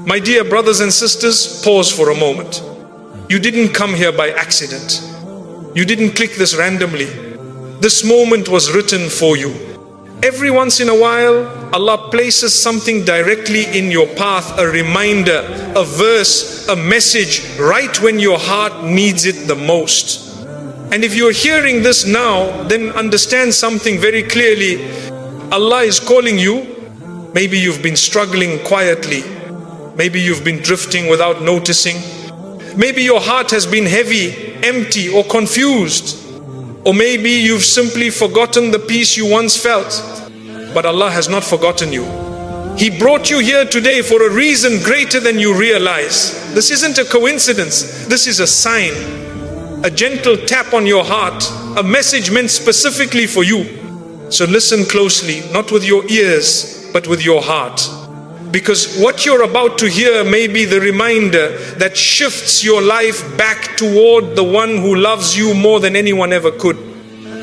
My dear brothers and sisters, pause for a moment. You didn't come here by accident. You didn't click this randomly. This moment was written for you. Every once in a while, Allah places something directly in your path, a reminder, a verse, a message, right when your heart needs it the most. And if you're hearing this now, then understand something very clearly. Allah is calling you. Maybe you've been struggling quietly. Maybe you've been drifting without noticing. Maybe your heart has been heavy, empty, or confused. Or maybe you've simply forgotten the peace you once felt. But Allah has not forgotten you. He brought you here today for a reason greater than you realize. This isn't a coincidence. This is a sign. A gentle tap on your heart. A message meant specifically for you. So listen closely, not with your ears, but with your heart. Because what you're about to hear may be the reminder that shifts your life back toward the one who loves you more than anyone ever could.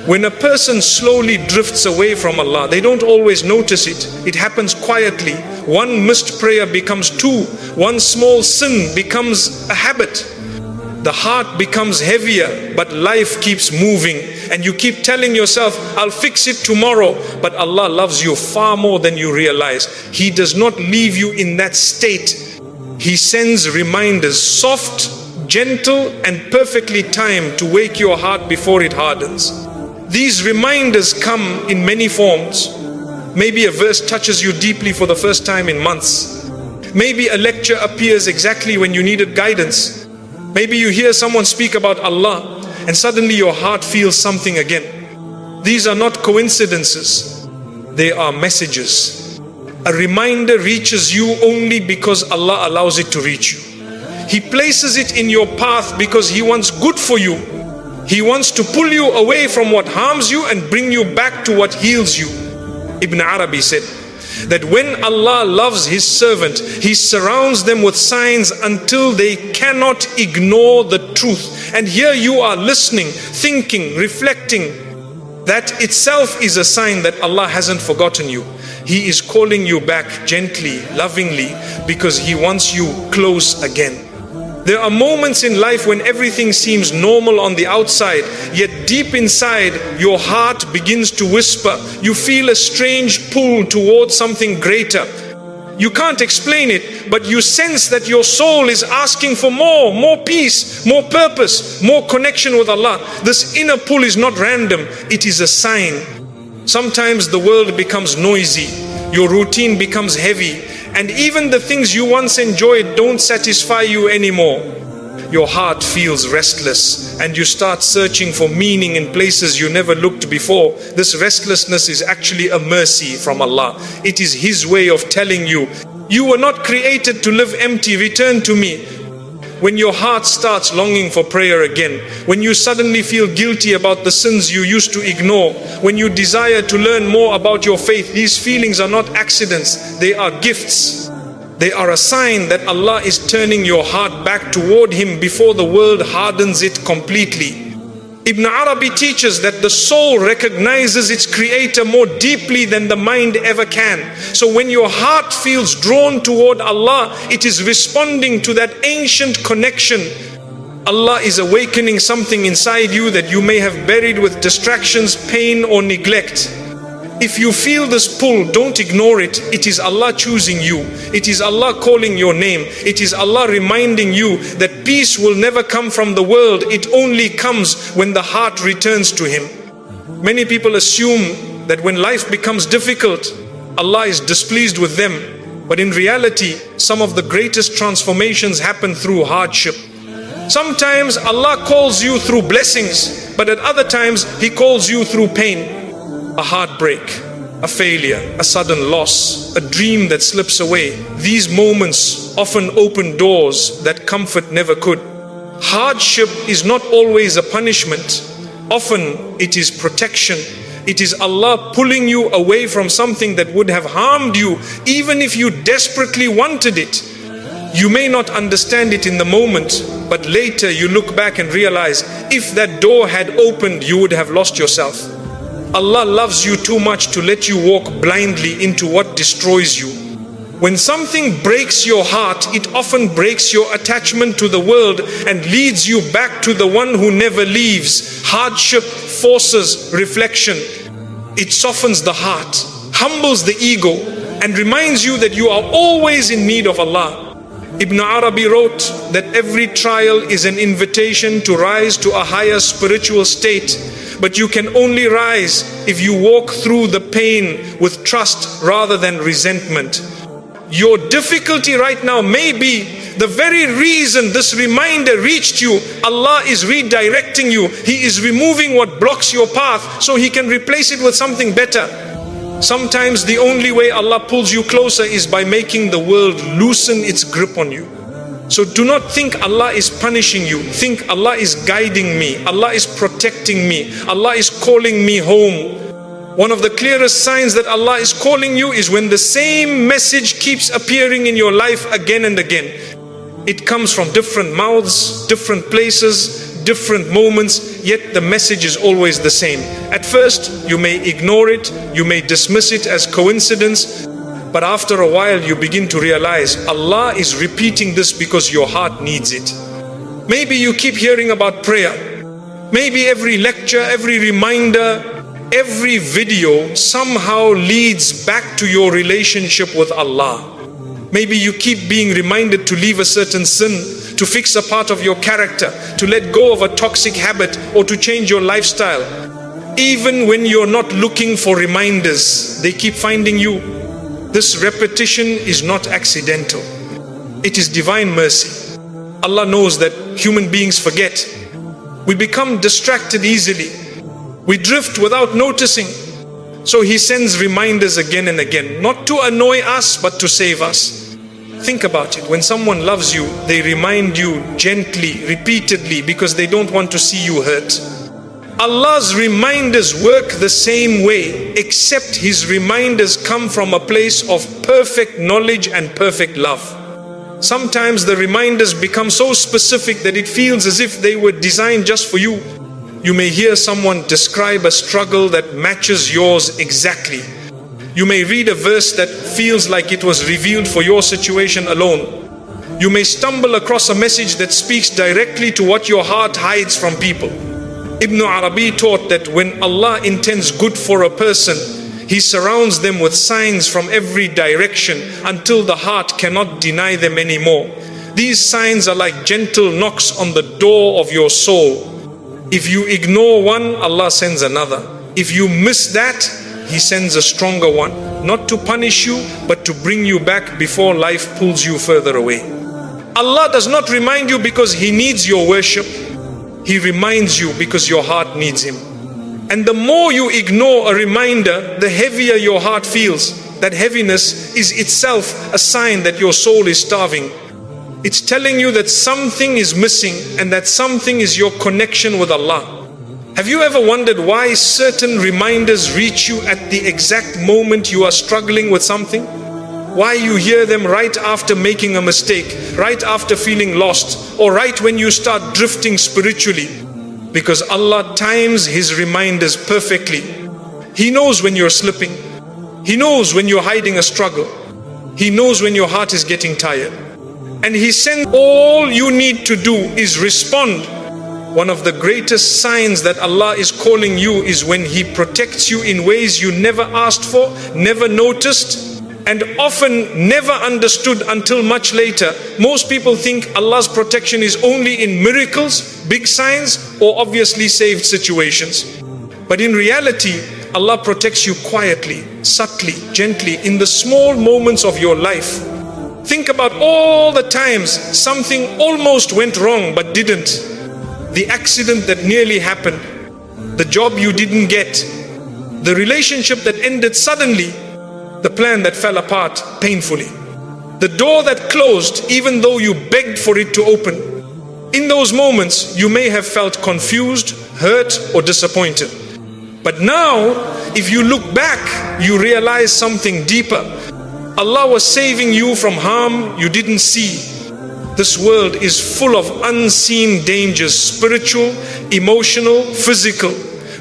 When a person slowly drifts away from Allah, they don't always notice it. It happens quietly. One missed prayer becomes two. One small sin becomes a habit. The heart becomes heavier, but life keeps moving. And you keep telling yourself, I'll fix it tomorrow. But Allah loves you far more than you realize. He does not leave you in that state. He sends reminders, soft, gentle, and perfectly timed to wake your heart before it hardens. These reminders come in many forms. Maybe a verse touches you deeply for the first time in months. Maybe a lecture appears exactly when you needed guidance. Maybe you hear someone speak about Allah and suddenly your heart feels something again. These are not coincidences. They are messages. A reminder reaches you only because Allah allows it to reach you. He places it in your path because He wants good for you. He wants to pull you away from what harms you and bring you back to what heals you. Ibn Arabi said that when Allah loves His servant, He surrounds them with signs until they cannot ignore the truth. And here you are listening, thinking, reflecting. That itself is a sign that Allah hasn't forgotten you. He is calling you back gently, lovingly, because He wants you close again. There are moments in life when everything seems normal on the outside, yet deep inside your heart begins to whisper. You feel a strange pull towards something greater. You can't explain it, but you sense that your soul is asking for more peace, more purpose, more connection with Allah. This inner pull is not random, it is a sign. Sometimes the world becomes noisy, your routine becomes heavy, and even the things you once enjoyed don't satisfy you anymore. Your heart feels restless and you start searching for meaning in places you never looked before. This restlessness is actually a mercy from Allah. It is His way of telling you, you were not created to live empty, return to me. When your heart starts longing for prayer again, when you suddenly feel guilty about the sins you used to ignore, when you desire to learn more about your faith, these feelings are not accidents, they are gifts. They are a sign that Allah is turning your heart back toward Him before the world hardens it completely. Ibn Arabi teaches that the soul recognizes its creator more deeply than the mind ever can. So when your heart feels drawn toward Allah, it is responding to that ancient connection. Allah is awakening something inside you that you may have buried with distractions, pain, or neglect. If you feel this pull, don't ignore it. It is Allah choosing you. It is Allah calling your name. It is Allah reminding you that peace will never come from the world. It only comes when the heart returns to Him. Many people assume that when life becomes difficult, Allah is displeased with them. But in reality, some of the greatest transformations happen through hardship. Sometimes Allah calls you through blessings, but at other times He calls you through pain. A heartbreak, a failure, a sudden loss, a dream that slips away. These moments often open doors that comfort never could. Hardship is not always a punishment. Often it is protection. It is Allah pulling you away from something that would have harmed you even if you desperately wanted it. You may not understand it in the moment, but later you look back and realize if that door had opened, you would have lost yourself. Allah loves you too much to let you walk blindly into what destroys you. When something breaks your heart, it often breaks your attachment to the world and leads you back to the one who never leaves. Hardship forces reflection. It softens the heart, humbles the ego, and reminds you that you are always in need of Allah. Ibn Arabi wrote that every trial is an invitation to rise to a higher spiritual state, but you can only rise if you walk through the pain with trust rather than resentment. Your difficulty right now may be the very reason this reminder reached you. Allah is redirecting you. He is removing what blocks your path so He can replace it with something better. Sometimes the only way Allah pulls you closer is by making the world loosen its grip on you. So do not think Allah is punishing you. Think Allah is guiding me. Allah is protecting me. Allah is calling me home. One of the clearest signs that Allah is calling you is when the same message keeps appearing in your life again and again. It comes from different mouths, different places, different moments, yet the message is always the same. At first, you may ignore it, you may dismiss it as coincidence, but after a while you begin to realize Allah is repeating this because your heart needs it. Maybe you keep hearing about prayer. Maybe every lecture, every reminder, every video somehow leads back to your relationship with Allah. Maybe you keep being reminded to leave a certain sin, to fix a part of your character, to let go of a toxic habit, or to change your lifestyle. Even when you're not looking for reminders, they keep finding you. This repetition is not accidental. It is divine mercy. Allah knows that human beings forget. We become distracted easily. We drift without noticing. So He sends reminders again and again, not to annoy us, but to save us. Think about it. When someone loves you, they remind you gently, repeatedly, because they don't want to see you hurt. Allah's reminders work the same way, except His reminders come from a place of perfect knowledge and perfect love. Sometimes the reminders become so specific that it feels as if they were designed just for you. You may hear someone describe a struggle that matches yours exactly. You may read a verse that feels like it was revealed for your situation alone. You may stumble across a message that speaks directly to what your heart hides from people. Ibn Arabi taught that when Allah intends good for a person, He surrounds them with signs from every direction until the heart cannot deny them anymore. These signs are like gentle knocks on the door of your soul. If you ignore one, Allah sends another. If you miss that, He sends a stronger one, not to punish you, but to bring you back before life pulls you further away. Allah does not remind you because He needs your worship. He reminds you because your heart needs Him. And the more you ignore a reminder, the heavier your heart feels. That heaviness is itself a sign that your soul is starving. It's telling you that something is missing, and that something is your connection with Allah. Have you ever wondered why certain reminders reach you at the exact moment you are struggling with something? Why you hear them right after making a mistake, right after feeling lost, or right when you start drifting spiritually? Because Allah times His reminders perfectly. He knows when you're slipping. He knows when you're hiding a struggle. He knows when your heart is getting tired. And He sends. All you need to do is respond. One of the greatest signs that Allah is calling you is when He protects you in ways you never asked for, never noticed, and often never understood until much later. Most people think Allah's protection is only in miracles, big signs, or obviously saved situations. But in reality, Allah protects you quietly, subtly, gently, in the small moments of your life. Think about all the times something almost went wrong but didn't. The accident that nearly happened, the job you didn't get, the relationship that ended suddenly, the plan that fell apart painfully, the door that closed even though you begged for it to open. In those moments, you may have felt confused, hurt, or disappointed. But now, if you look back, you realize something deeper. Allah was saving you from harm you didn't see. This world is full of unseen dangers, spiritual, emotional, physical.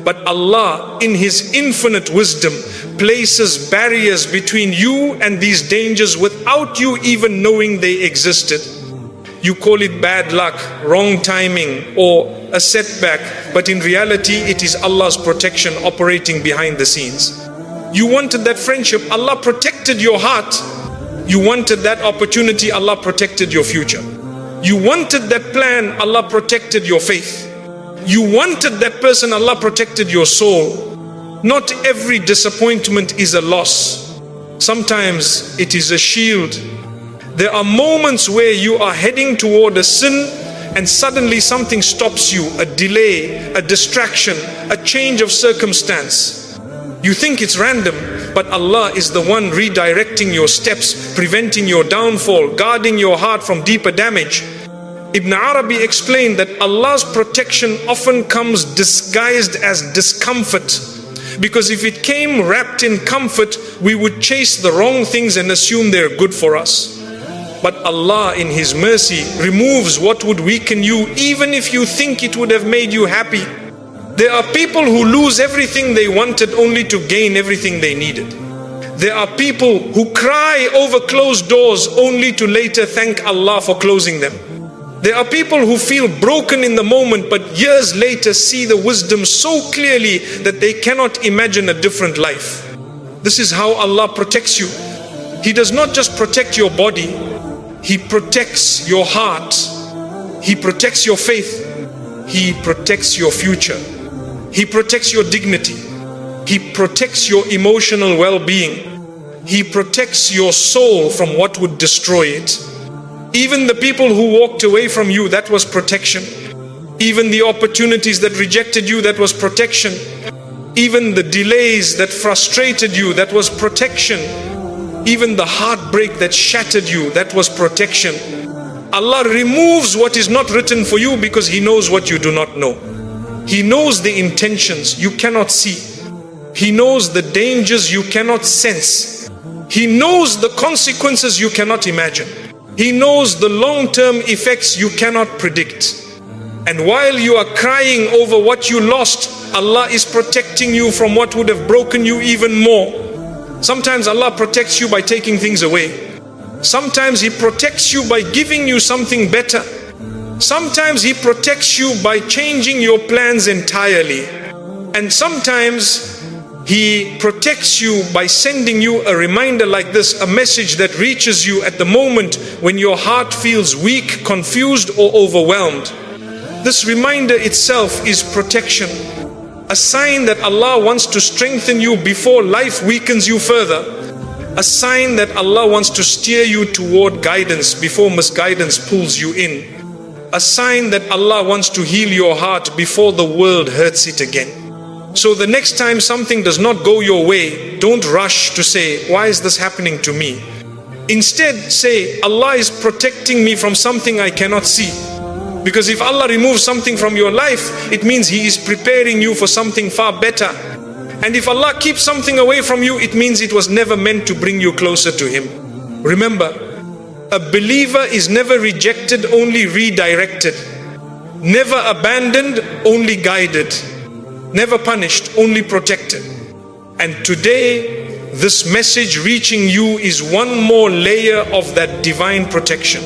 But Allah, in His infinite wisdom, places barriers between you and these dangers without you even knowing they existed. You call it bad luck, wrong timing, or a setback, but in reality it is Allah's protection operating behind the scenes. You wanted that friendship, Allah protected your heart. You wanted that opportunity, Allah protected your future. You wanted that plan, Allah protected your faith. You wanted that person, Allah protected your soul. Not every disappointment is a loss. Sometimes it is a shield. There are moments where you are heading toward a sin and suddenly something stops you, a delay, a distraction, a change of circumstance. You think it's random, but Allah is the one redirecting your steps, preventing your downfall, guarding your heart from deeper damage. Ibn Arabi explained that Allah's protection often comes disguised as discomfort, because if it came wrapped in comfort, we would chase the wrong things and assume they're good for us. But Allah in His mercy removes what would weaken you, even if you think it would have made you happy. There are people who lose everything they wanted only to gain everything they needed. There are people who cry over closed doors only to later thank Allah for closing them. There are people who feel broken in the moment but years later see the wisdom so clearly that they cannot imagine a different life. This is how Allah protects you. He does not just protect your body, He protects your heart. He protects your faith. He protects your future. He protects your dignity. He protects your emotional well-being. He protects your soul from what would destroy it. Even the people who walked away from you, that was protection. Even the opportunities that rejected you, that was protection. Even the delays that frustrated you, that was protection. Even the heartbreak that shattered you, that was protection. Allah removes what is not written for you because He knows what you do not know. He knows the intentions you cannot see. He knows the dangers you cannot sense. He knows the consequences you cannot imagine. He knows the long-term effects you cannot predict. And while you are crying over what you lost, Allah is protecting you from what would have broken you even more. Sometimes Allah protects you by taking things away. Sometimes He protects you by giving you something better. Sometimes He protects you by changing your plans entirely. And sometimes He protects you by sending you a reminder like this, a message that reaches you at the moment when your heart feels weak, confused, or overwhelmed. This reminder itself is protection. A sign that Allah wants to strengthen you before life weakens you further. A sign that Allah wants to steer you toward guidance before misguidance pulls you in. A sign that Allah wants to heal your heart before the world hurts it again. So the next time something does not go your way, don't rush to say, why is this happening to me? Instead say, Allah is protecting me from something I cannot see. Because if Allah removes something from your life, it means He is preparing you for something far better. And if Allah keeps something away from you, it means it was never meant to bring you closer to Him. Remember, a believer is never rejected, only redirected. Never abandoned, only guided. Never punished, only protected. And today, this message reaching you is one more layer of that divine protection.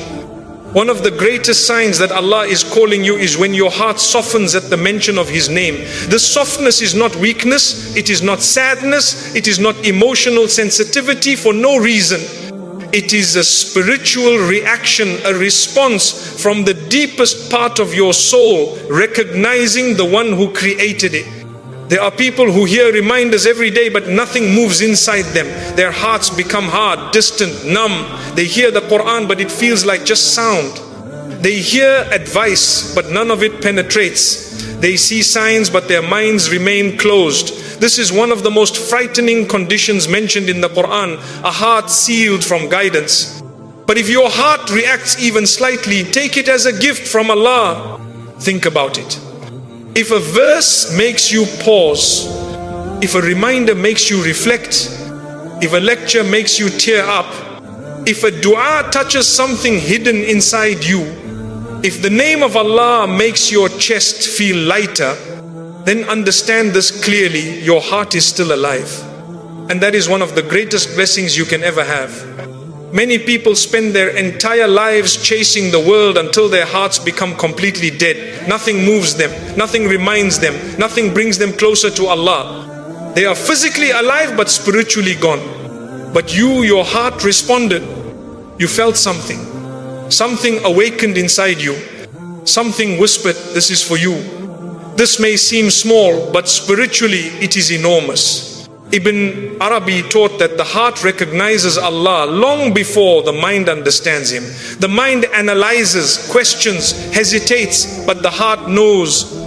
One of the greatest signs that Allah is calling you is when your heart softens at the mention of His name. This softness is not weakness, it is not sadness, it is not emotional sensitivity for no reason. It is a spiritual reaction, a response from the deepest part of your soul, recognizing the one who created it. There are people who hear reminders every day, but nothing moves inside them. Their hearts become hard, distant, numb. They hear the Qur'an, but it feels like just sound. They hear advice, but none of it penetrates. They see signs, but their minds remain closed. This is one of the most frightening conditions mentioned in the Qur'an, a heart sealed from guidance. But if your heart reacts even slightly, take it as a gift from Allah. Think about it. If a verse makes you pause, if a reminder makes you reflect, if a lecture makes you tear up, if a dua touches something hidden inside you, if the name of Allah makes your chest feel lighter, then understand this clearly: your heart is still alive. And that is one of the greatest blessings you can ever have. Many people spend their entire lives chasing the world until their hearts become completely dead. Nothing moves them, nothing reminds them, nothing brings them closer to Allah. They are physically alive but spiritually gone. But you, your heart responded. You felt something. Something awakened inside you. Something whispered, "This is for you." This may seem small, but spiritually it is enormous. Ibn Arabi taught that the heart recognizes Allah long before the mind understands Him. The mind analyzes, questions, hesitates, but the heart knows.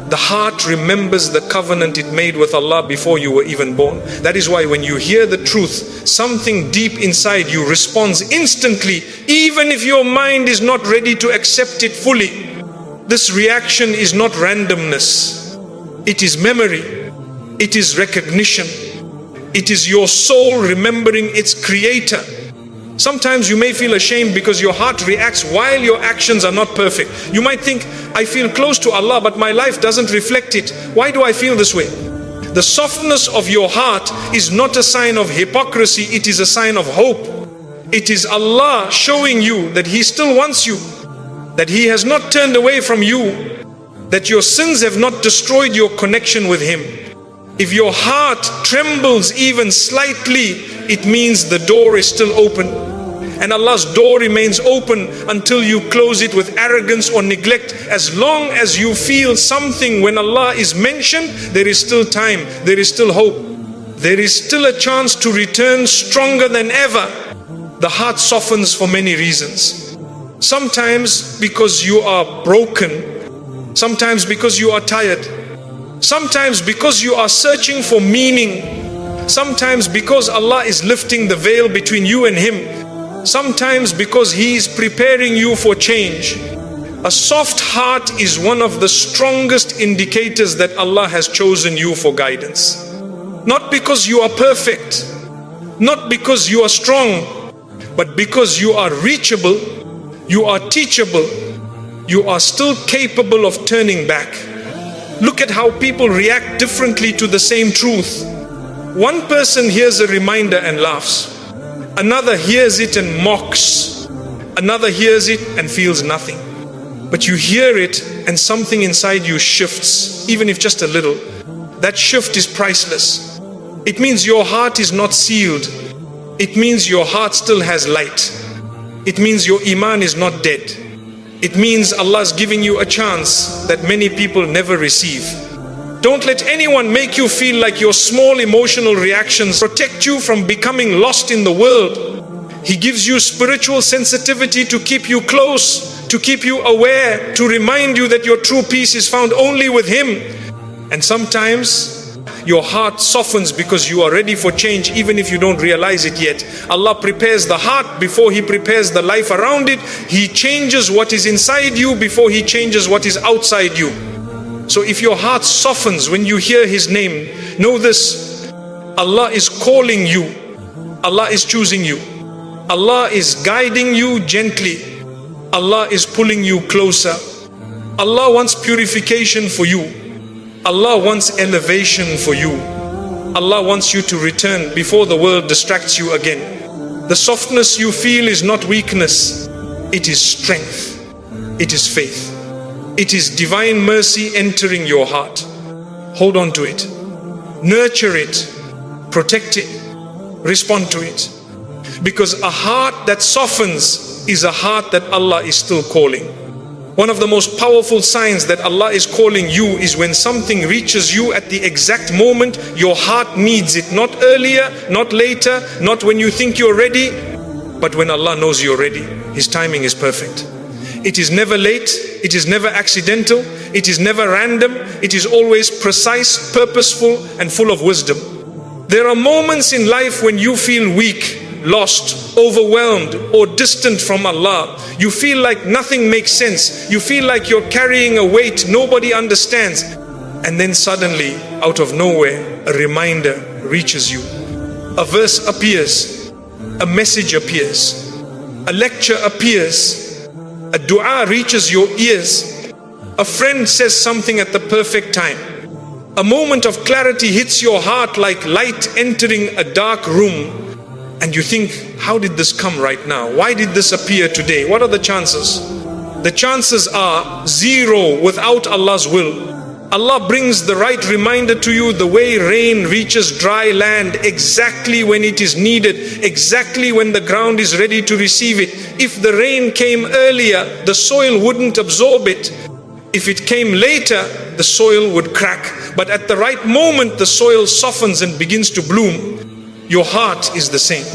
The heart remembers the covenant it made with Allah before you were even born. That is why when you hear the truth, something deep inside you responds instantly, even if your mind is not ready to accept it fully. This reaction is not randomness. It is memory. It is recognition. It is your soul remembering its creator. Sometimes you may feel ashamed because your heart reacts while your actions are not perfect. You might think, I feel close to Allah, but my life doesn't reflect it. Why do I feel this way? The softness of your heart is not a sign of hypocrisy, it is a sign of hope. It is Allah showing you that He still wants you, that He has not turned away from you, that your sins have not destroyed your connection with Him. If your heart trembles even slightly, it means the door is still open. And Allah's door remains open until you close it with arrogance or neglect. As long as you feel something when Allah is mentioned, there is still time, there is still hope. There is still a chance to return stronger than ever. The heart softens for many reasons. Sometimes because you are broken, sometimes because you are tired, sometimes because you are searching for meaning, sometimes because Allah is lifting the veil between you and Him, sometimes because He is preparing you for change. A soft heart is one of the strongest indicators that Allah has chosen you for guidance. Not because you are perfect, not because you are strong, but because you are reachable, you are teachable, you are still capable of turning back. Look at how people react differently to the same truth. One person hears a reminder and laughs. Another hears it and mocks. Another hears it and feels nothing. But you hear it and something inside you shifts, even if just a little. That shift is priceless. It means your heart is not sealed. It means your heart still has light. It means your iman is not dead. It means Allah is giving you a chance that many people never receive. Don't let anyone make you feel like your small emotional reactions protect you from becoming lost in the world. He gives you spiritual sensitivity to keep you close, to keep you aware, to remind you that your true peace is found only with Him. And sometimes your heart softens because you are ready for change, even if you don't realize it yet. Allah prepares the heart before He prepares the life around it. He changes what is inside you before He changes what is outside you. So if your heart softens when you hear His name, know this: Allah is calling you. Allah is choosing you. Allah is guiding you gently. Allah is pulling you closer. Allah wants purification for you. Allah wants elevation for you. Allah wants you to return before the world distracts you again. The softness you feel is not weakness. It is strength. It is faith. It is divine mercy entering your heart. Hold on to it. Nurture it. Protect it. Respond to it. Because a heart that softens is a heart that Allah is still calling. One of the most powerful signs that Allah is calling you is when something reaches you at the exact moment your heart needs it. Not earlier, not later, not when you think you're ready, but when Allah knows you're ready. His timing is perfect. It is never late, it is never accidental, it is never random, it is always precise, purposeful, and full of wisdom. There are moments in life when you feel weak, lost, overwhelmed, or distant from Allah. You feel like nothing makes sense. You feel like you're carrying a weight nobody understands. And then suddenly, out of nowhere, a reminder reaches you. A verse appears. A message appears. A lecture appears. A dua reaches your ears. A friend says something at the perfect time. A moment of clarity hits your heart like light entering a dark room. And you think, how did this come right now? Why did this appear today? What are the chances? The chances are zero without Allah's will. Allah brings the right reminder to you the way rain reaches dry land exactly when it is needed, exactly when the ground is ready to receive it. If the rain came earlier, the soil wouldn't absorb it. If it came later, the soil would crack. But at the right moment, the soil softens and begins to bloom. Your heart is the same.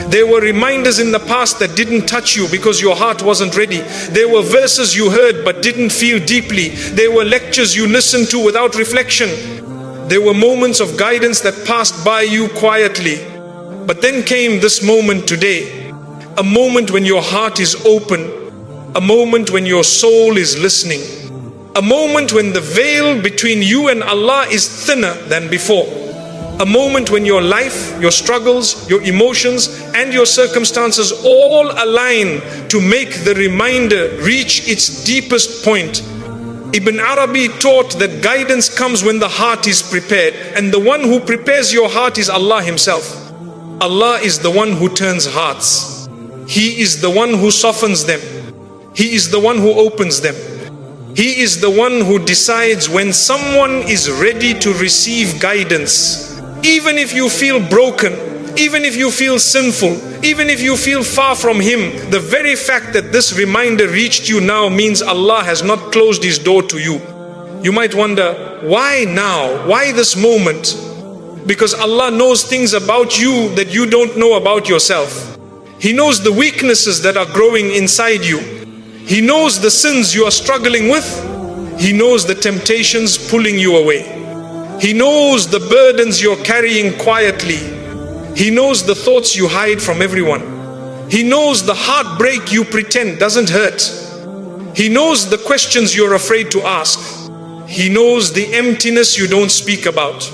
There were reminders in the past that didn't touch you because your heart wasn't ready. There were verses you heard but didn't feel deeply. There were lectures you listened to without reflection. There were moments of guidance that passed by you quietly. But then came this moment today, a moment when your heart is open, a moment when your soul is listening, a moment when the veil between you and Allah is thinner than before. A moment when your life, your struggles, your emotions and your circumstances all align to make the reminder reach its deepest point. Ibn Arabi taught that guidance comes when the heart is prepared, and the one who prepares your heart is Allah Himself. Allah is the one who turns hearts. He is the one who softens them. He is the one who opens them. He is the one who decides when someone is ready to receive guidance. Even if you feel broken, even if you feel sinful, even if you feel far from Him, the very fact that this reminder reached you now means Allah has not closed His door to you. You might wonder, why now? Why this moment? Because Allah knows things about you that you don't know about yourself. He knows the weaknesses that are growing inside you. He knows the sins you are struggling with. He knows the temptations pulling you away. He knows the burdens you're carrying quietly. He knows the thoughts you hide from everyone. He knows the heartbreak you pretend doesn't hurt. He knows the questions you're afraid to ask. He knows the emptiness you don't speak about.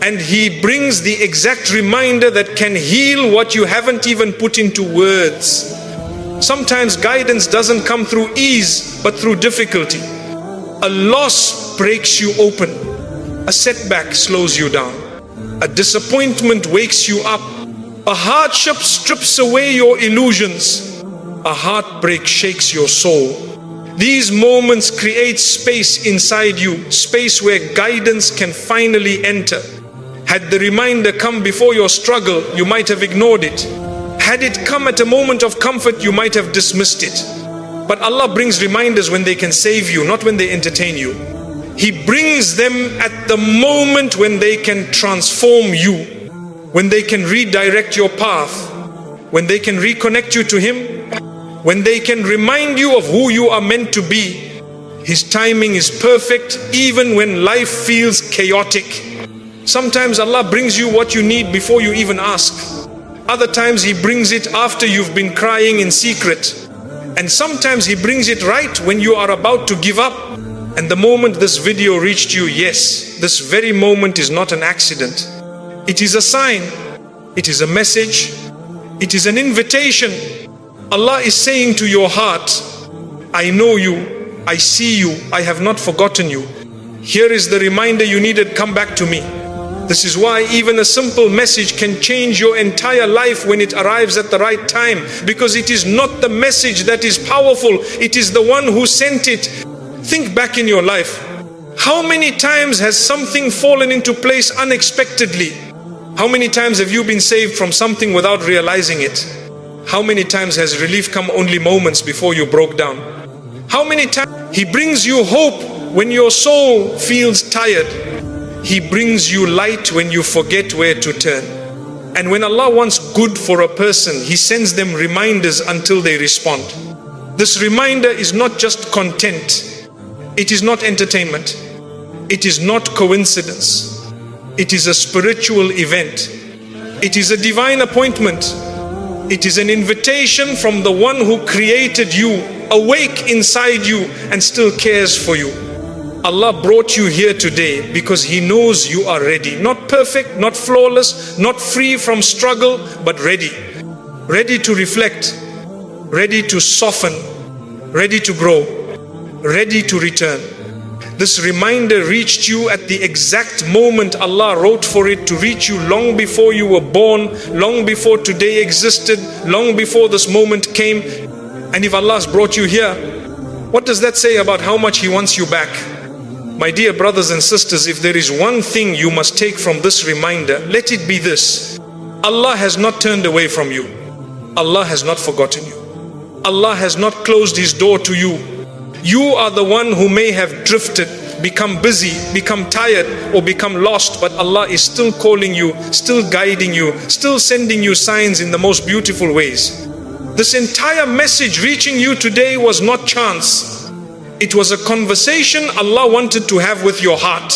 And He brings the exact reminder that can heal what you haven't even put into words. Sometimes guidance doesn't come through ease, but through difficulty. A loss breaks you open. A setback slows you down. A disappointment wakes you up. A hardship strips away your illusions. A heartbreak shakes your soul. These moments create space inside you, space where guidance can finally enter. Had the reminder come before your struggle, you might have ignored it. Had it come at a moment of comfort, you might have dismissed it. But Allah brings reminders when they can save you, not when they entertain you. He brings them at the moment when they can transform you, when they can redirect your path, when they can reconnect you to Him, when they can remind you of who you are meant to be. His timing is perfect even when life feels chaotic. Sometimes Allah brings you what you need before you even ask. Other times He brings it after you've been crying in secret. And sometimes He brings it right when you are about to give up. And the moment this video reached you, yes, this very moment is not an accident. It is a sign. It is a message. It is an invitation. Allah is saying to your heart, I know you, I see you, I have not forgotten you. Here is the reminder you needed, come back to me. This is why even a simple message can change your entire life when it arrives at the right time. Because it is not the message that is powerful, it is the one who sent it. Think back in your life. How many times has something fallen into place unexpectedly? How many times have you been saved from something without realizing it? How many times has relief come only moments before you broke down? How many times He brings you hope when your soul feels tired? He brings you light when you forget where to turn. And when Allah wants good for a person, He sends them reminders until they respond. This reminder is not just content. It is not entertainment. It is not coincidence. It is a spiritual event. It is a divine appointment. It is an invitation from the one who created you, awake inside you and still cares for you. Allah brought you here today because He knows you are ready. Not perfect, not flawless, not free from struggle, but ready. Ready to reflect, ready to soften, ready to grow, ready to return. This reminder reached you at the exact moment Allah wrote for it to reach you, long before you were born, long before today existed, long before this moment came. And if Allah has brought you here, what does that say about how much He wants you back? My dear brothers and sisters, if there is one thing you must take from this reminder, let it be this: Allah has not turned away from you. Allah has not forgotten you. Allah has not closed His door to you. You are the one who may have drifted, become busy, become tired, or become lost, but Allah is still calling you, still guiding you, still sending you signs in the most beautiful ways. This entire message reaching you today was not chance. It was a conversation Allah wanted to have with your heart.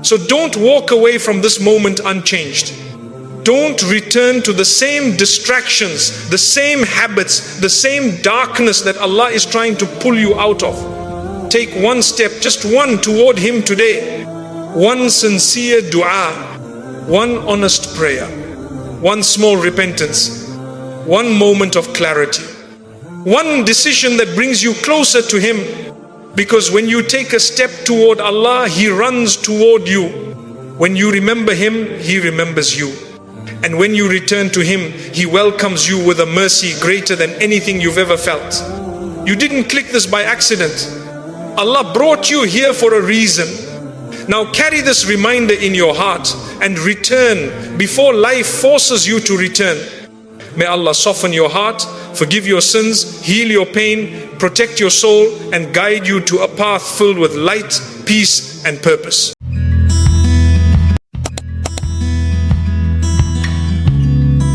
So don't walk away from this moment unchanged. Don't return to the same distractions, the same habits, the same darkness that Allah is trying to pull you out of. Take one step, just one, toward Him today. One sincere dua, one honest prayer, one small repentance, one moment of clarity, one decision that brings you closer to Him. Because when you take a step toward Allah, He runs toward you. When you remember Him, He remembers you. And when you return to Him, He welcomes you with a mercy greater than anything you've ever felt. You didn't click this by accident. Allah brought you here for a reason. Now carry this reminder in your heart and return before life forces you to return. May Allah soften your heart, forgive your sins, heal your pain, protect your soul, and guide you to a path filled with light, peace, and purpose.